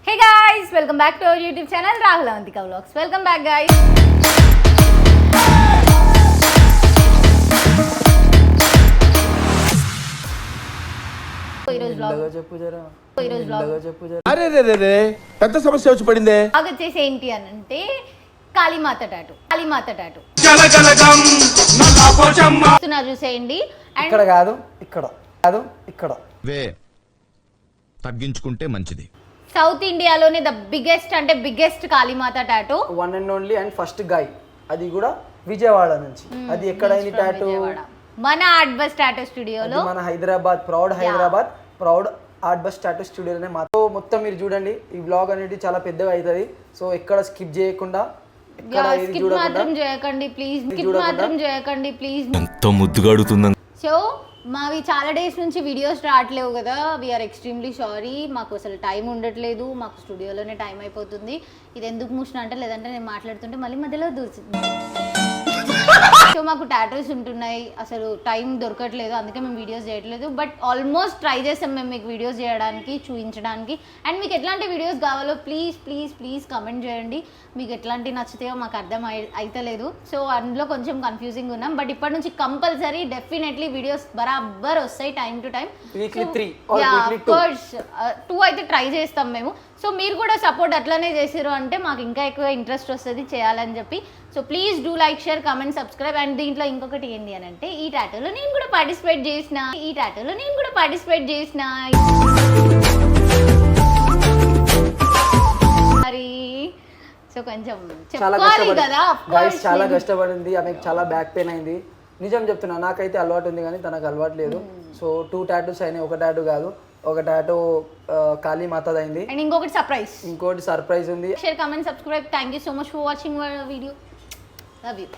Hey guys, welcome back to our YouTube channel Rahul Avantika Vlogs. Welcome back guys. అరే రే రే రే పెద్ద సమస్య వచ్చి పడిందే. వచ్చేసి ఏంటి అని అంటే కాళీమాత టాటూ చూసేయండి. ఇక్కడ కాదు ఇక్కడ వే తగ్గించుకుంటే మంచిది. సౌత్ ఇండియాలోనే biggest Kalimata tattoo, one and only and first guy. అది కూడా విజయవాడ నుంచి. అది ఎక్కడైంది టాటూ? మన ఆర్ట్ బస్ టాటూ స్టూడియోలో, మన Hyderabad proud art bus tattoo స్టూడియోలోనే. మొత్తం మీరు చూడండి, ఈ బ్లాగ్ అనేది చాలా పెద్దగా అవుతుంది. సో ఎక్కడ స్కిప్ చేయకుండా, స్కిప్ మాత్రం చేయకండి ప్లీజ్. ఎంతో ముద్దుగా అడుగుతుందని. సో మావి చాలా డేస్ నుంచి వీడియోస్ రావట్లేవు కదా, వీఆర్ ఎక్స్ట్రీమ్లీ సారీ. మాకు అసలు టైం ఉండట్లేదు, మాకు స్టూడియోలోనే టైం అయిపోతుంది. ఇది ఎందుకు మూసిన అంటే, లేదంటే నేను మాట్లాడుతుంటే మళ్ళీ మధ్యలో దూసింది. సో మాకు టాటూస్ ఉంటున్నాయి, అసలు టైం దొరకట్లేదు, అందుకే మేము వీడియోస్ చేయట్లేదు. బట్ ఆల్మోస్ట్ ట్రై చేసాం మేము మీకు వీడియోస్ చేయడానికి, చూపించడానికి. అండ్ మీకు ఎట్లాంటి వీడియోస్ కావాలో ప్లీజ్ కమెంట్ చేయండి. మీకు ఎట్లాంటి నచ్చితాయో మాకు అర్థం అయితలేదు. సో అందులో కొంచెం కన్ఫ్యూజింగ్ ఉన్నాం. బట్ ఇప్పటి నుంచి కంపల్సరీ డెఫినెట్లీ వీడియోస్ బరాబర్ వస్తాయి, టైం టు టైం. 2 అయితే ట్రై చేస్తాం మేము. సో మీరు కూడా సపోర్ట్ అట్లానే చేసారు అంటే మాకు ఇంకా ఎక్కువ ఇంట్రెస్ట్ వస్తుంది చేయాలని చెప్పి. So please do like, share, comment, subscribe. And దీంట్లో ఇంకొకటి ఏంటి అని అంటే, ఈ టాటూలో నేను కూడా పార్టిసిపేట్ చేసిన మరి. సో కొంచెం చెప్పాలి కదా, చాలా కష్టపడింది. ఆమెకు చాలా బ్యాక్ పెయిన్ అయింది. నిజం చెప్తున్నా, నాకైతే అలవాటు ఉంది కానీ తనకు అలవాటు లేదు. సో 2 టాటూస్ అయినాయి, ఒక టాటూ కాదు. ఒక టాటూ కాళీమాతది అయింది, అండ్ ఇంకోటి సర్ప్రైజ్ ఉంది. Share, comment, subscribe. Thank you so much for watching our video. Love you.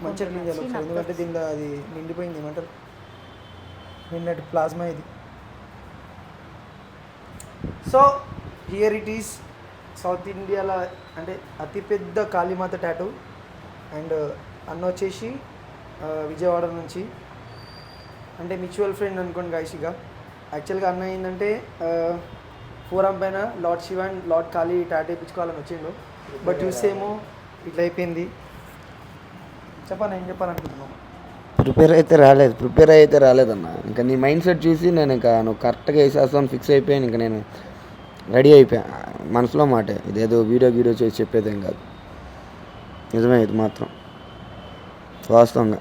మంచిగా క్లీన్ చేయాలి, ఎందుకంటే దీనిలో అది నిండిపోయింది. ఏమంటారు, నిన్నటి ప్లాస్మా ఇది. So here it is south ఇండియాలో అంటే అతిపెద్ద కాళీమాత టాటూ. అండ్ అన్న వచ్చేసి విజయవాడ నుంచి, అంటే మ్యూచువల్ ఫ్రెండ్ అనుకోండి గాయసిగా. యాక్చువల్గా అన్న ఏంటంటే ఫోరం పైన lord Shiva and lord Kali tattoo వేయించుకోవాలని వచ్చిండు. బట్ చూసేమో ఇట్లా అయిపోయింది. చెప్పాను, ఏం చెప్పాలనుకుంటున్నాను? ప్రిపేర్ అయితే రాలేదన్న. ఇంకా నీ మైండ్ సెట్ చూసి నేను ఇంకా నువ్వు కరెక్ట్గా వేసేస్తాను ఫిక్స్ అయిపోయాను. ఇంకా నేను రెడీ అయిపోయా. మనసులో మాట, ఇదేదో వీడియో చేసి చెప్పేదేం కాదు, నిజమే ఇది మాత్రం వాస్తవంగా.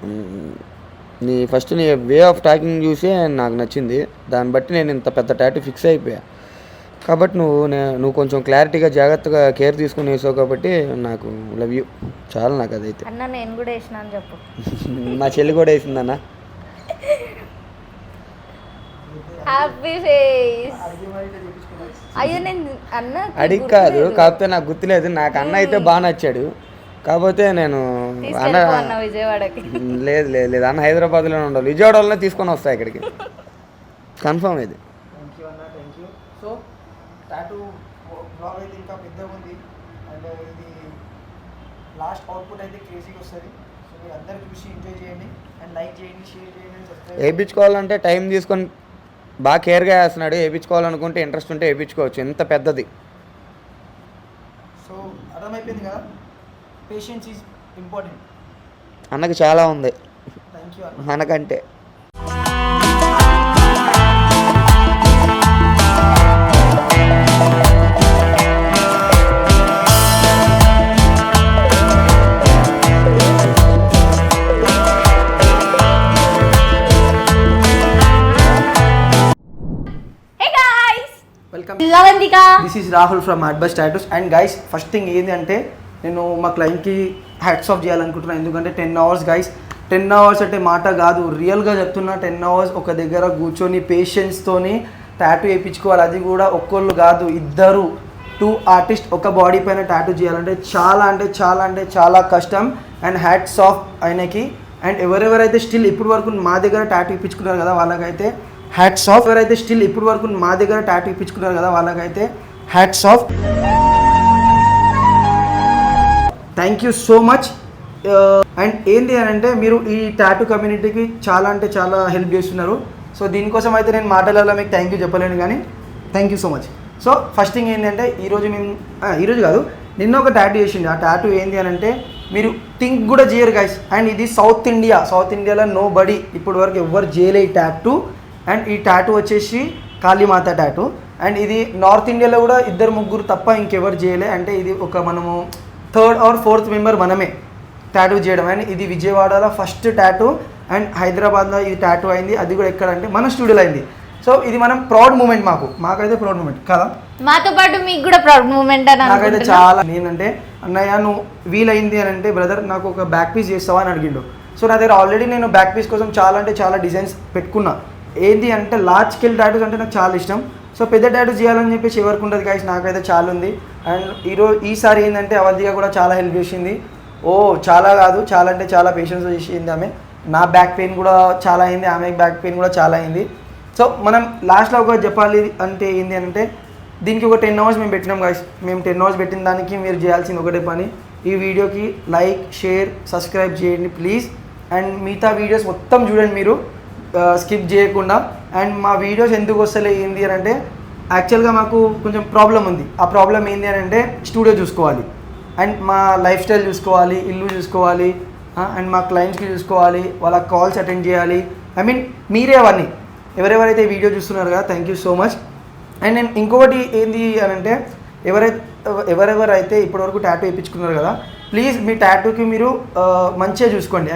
నీ వే ఆఫ్ టాకింగ్ చూసి నాకు నచ్చింది. దాన్ని బట్టి నేను ఇంత పెద్ద టాటూ ఫిక్స్ అయిపోయా. కాబట్టి నువ్వు కొంచెం క్లారిటీగా జాగ్రత్తగా కేర్ తీసుకుని వేసావు కాబట్టి నాకు లవ్ యూ చాలా. నాకు అదైతే అన్న నేను కూడా వేసినా అని చెప్పు. మా చెల్లి కూడా వేసిందన్న. Happy face. అయ్యో నేను అన్న అడిగి కాదు, కాకపోతే నాకు గుర్తులేదు. నాకు అన్న అయితే బాగా నచ్చాడు, కాకపోతే నేను అన్న విజయవాడకి లేదు లేదు లేదు అన్న హైదరాబాద్లోనే ఉండాలి, విజయవాడలోనే తీసుకొని వస్తా ఇక్కడికి, కన్ఫర్మ్ ఇది. థ్యాంక్ యూ అన్న, thank you. So tattoo blog అయితే ఇంకా పెద్దగా ఉంది అండ్ ఇది లాస్ట్ అవుట్పుట్ అయితే క్రేజీగా వస్తుంది. సో మీరు అందరు చూసి ఎంజాయ్ చేయండి అండ్ లైక్ చేయండి, షేర్ చేయండి, సబ్స్క్రైబ్. వేయించుకోవాలంటే టైం తీసుకొని బాగా కేర్గా వేస్తున్నాడు. వేయించుకోవాలనుకుంటే ఇంట్రెస్ట్ ఉంటే వేయించుకోవచ్చు, ఎంత పెద్దది. సో అర్థమైపోయింది కదా, పేషెన్స్ ఈజ్ ఇంపార్టెంట్. అన్నకి చాలా ఉంది థ్యాంక్ యూ అన్న. మనకంటే. వెల్కమ్. లవంతిక. This is Rahul from Adbus tattoos. And guys first thing ఏంటి అంటే నేను మా క్లయింట్కి హ్యాట్స్ ఆఫ్ చేయాలనుకుంటున్నాను. ఎందుకంటే 10 hours గైస్, 10 hours అంటే మాట కాదు, రియల్గా చెప్తున్నా. 10 hours ఒక దగ్గర కూర్చొని పేషెన్స్తోని టాటూ వేయించుకోవాలి. అది కూడా ఒక్కళ్ళు కాదు, ఇద్దరు 2 artists ఒక బాడీ పైన టాటూ చేయాలంటే చాలా కష్టం. అండ్ హ్యాట్స్ ఆఫ్ ఆయనకి. అండ్ ఎవరెవరైతే స్టిల్ ఇప్పుడు వరకు మా దగ్గర టాటూ ఇప్పించుకున్నారు కదా వాళ్ళకైతే హ్యాట్స్ ఆఫ్. ఎవరైతే స్టిల్ ఇప్పుడు వరకు మా దగ్గర టాటూ ఇప్పించుకున్నారు కదా వాళ్ళకైతే hats off. Thank you so much. And ఏంటి అని అంటే మీరు ఈ టాటూ కమ్యూనిటీకి చాలా హెల్ప్ చేస్తున్నారు. సో దీనికోసం అయితే నేను మాటలలో మీకు థ్యాంక్ యూ చెప్పలేను, కానీ thank you so much. So first thing ఏంటంటే ఈరోజు కాదు నిన్న ఒక టాటూ చేసింది. ఆ టాటూ ఏంటి అని అంటే మీరు థింక్ కూడా చేయరు గైస్. అండ్ ఇది సౌత్ ఇండియాలో నో బడీ ఇప్పటి వరకు ఎవరు చేయలే ఈ టాటూ. అండ్ ఈ టాటూ వచ్చేసి కాళీమాత టాటూ. అండ్ ఇది నార్త్ ఇండియాలో కూడా 2-3 తప్ప ఇంకెవరు చేయలే. అంటే ఇది ఒక మనము 3rd or 4th మెంబర్ మనమే టాటూ చేయడం. అండ్ ఇది విజయవాడలో ఫస్ట్ టాటూ. అండ్ హైదరాబాద్లో ఇది టాటూ అయింది, అది కూడా ఎక్కడంటే మన స్టూడియోలో అయింది. సో ఇది మనం ప్రౌడ్ మూమెంట్, మాకైతే ప్రౌడ్ మూమెంట్ కదా. మాతో పాటు మీకు కూడా ప్రౌడ్ మూమెంట్ అని నాకైతే చాలా. నేనంటే అన్నయ్య నువ్వు వీలైంది అని అంటే బ్రదర్ నాకు ఒక బ్యాక్ పీస్ చేస్తావా అని అడిగిండు. సో నా దగ్గర ఆల్రెడీ నేను బ్యాక్ పీస్ కోసం చాలా డిజైన్స్ పెట్టుకున్నా. ఏంటి అంటే లార్జ్ స్కేల్ టాటూస్ అంటే నాకు చాలా ఇష్టం. సో పెద్ద టాటూస్ చేయాలని చెప్పేసి ఎవరికి ఉంటుంది గైస్, నాకైతే చాలా ఉంది. అండ్ ఈసారి ఏంటంటే అవంతిగా కూడా చాలా హెల్ప్ చేసింది. చాలా కాదు, చాలా పేషెన్స్ చేసింది ఆమె. నా బ్యాక్ పెయిన్ కూడా చాలా అయింది, ఆమె బ్యాక్ పెయిన్ కూడా చాలా అయింది. సో మనం లాస్ట్లో ఒక చెప్పాలి అంటే ఏంటి అంటే దీనికి ఒక 10 hours మేము పెట్టినాం గైస్. మేము 10 hours పెట్టిన దానికి మీరు చేయాల్సింది ఒకటే పని, ఈ వీడియోకి లైక్, షేర్, సబ్స్క్రైబ్ చేయండి ప్లీజ్. అండ్ మిగతా వీడియోస్ మొత్తం చూడండి మీరు స్కిప్ చేయకుండా. అండ్ మా వీడియోస్ ఎందుకు వస్తలే ఏంటి అని అంటే యాక్చువల్గా మాకు కొంచెం ప్రాబ్లం ఉంది. ఆ ప్రాబ్లం ఏంటి అని అంటే స్టూడియో చూసుకోవాలి, అండ్ మా లైఫ్ స్టైల్ చూసుకోవాలి, ఇల్లు చూసుకోవాలి, అండ్ మా క్లయింట్స్కి చూసుకోవాలి, వాళ్ళ కాల్స్ అటెండ్ చేయాలి. మీరే అవన్నీ ఎవరెవరైతే వీడియో చూస్తున్నారు కదా, thank you so much. And నేను ఇంకొకటి ఏంటి అని అంటే ఎవరెవరైతే ఇప్పటివరకు టాటూ వేయించుకున్నారు కదా, ప్లీజ్ మీ టాటూకి మీరు మంచిగా చూసుకోండి.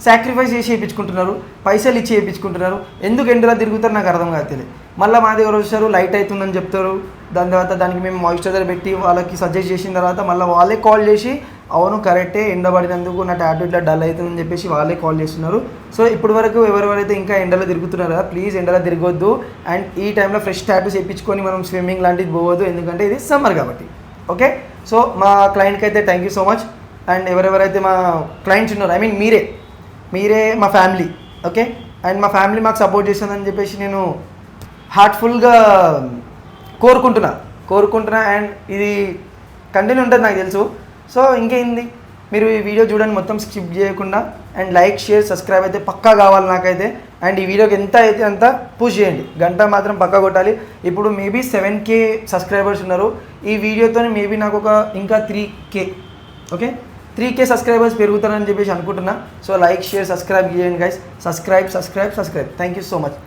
సాక్రిఫైస్ చేసి వేయించుకుంటున్నారు, పైసలు ఇచ్చి వేయించుకుంటున్నారు. ఎందుకు ఎండలా తిరుగుతారు నాకు అర్థం కాదు తెలియదు. మళ్ళీ మా దగ్గర వస్తారు, లైట్ అవుతుందని చెప్తారు. దాని తర్వాత దానికి మేము మాయిశ్చరైజర్ పెట్టి వాళ్ళకి సజెస్ట్ చేసిన తర్వాత మళ్ళీ వాళ్ళే కాల్ చేసి అవును కరెక్టే ఎండబడినందుకు నా టాటూ ఇట్లా డల్ అవుతుందని చెప్పేసి వాళ్ళే కాల్ చేస్తున్నారు. సో ఇప్పటి వరకు ఎవరెవరైతే ఇంకా ఎండలో తిరుగుతున్నారు కదా, ప్లీజ్ ఎండలో తిరగొద్దు. అండ్ ఈ టైంలో ఫ్రెష్ టాటూస్ వేయించుకొని మనం స్విమ్మింగ్ లాంటిది పోవద్దు, ఎందుకంటే ఇది సమ్మర్ కాబట్టి. ఓకే, సో మా క్లయింట్కి అయితే thank you so much. And ఎవరెవరైతే మా క్లయింట్స్ ఉన్నారో మీరే మా ఫ్యామిలీ. ఓకే, అండ్ మా ఫ్యామిలీ మాకు సపోర్ట్ చేస్తుందని చెప్పేసి నేను హార్ట్ఫుల్గా కోరుకుంటున్నా. అండ్ ఇది కంటిన్యూ ఉంటుంది నాకు తెలుసు. సో ఇంకేంది, మీరు ఈ వీడియో చూడండి మొత్తం స్కిప్ చేయకుండా. అండ్ లైక్, షేర్, సబ్స్క్రైబ్ అయితే పక్కా కావాలి నాకైతే. అండ్ ఈ వీడియోకి ఎంత అయితే అంత పుష్ చేయండి, గంట మాత్రం పక్కా కొట్టాలి. ఇప్పుడు మేబీ 7K సబ్స్క్రైబర్స్ ఉన్నారు. ఈ వీడియోతో మేబీ నాకు ఒక ఇంకా 3K, ఓకే 3K సబ్స్క్రైబర్స్ పెరుగుతారని చెప్పేసి అనుకుంటున్నా. సో లైక్, షేర్, సబ్స్క్రైబ్ చేయండి guys. Subscribe. Thank you so much.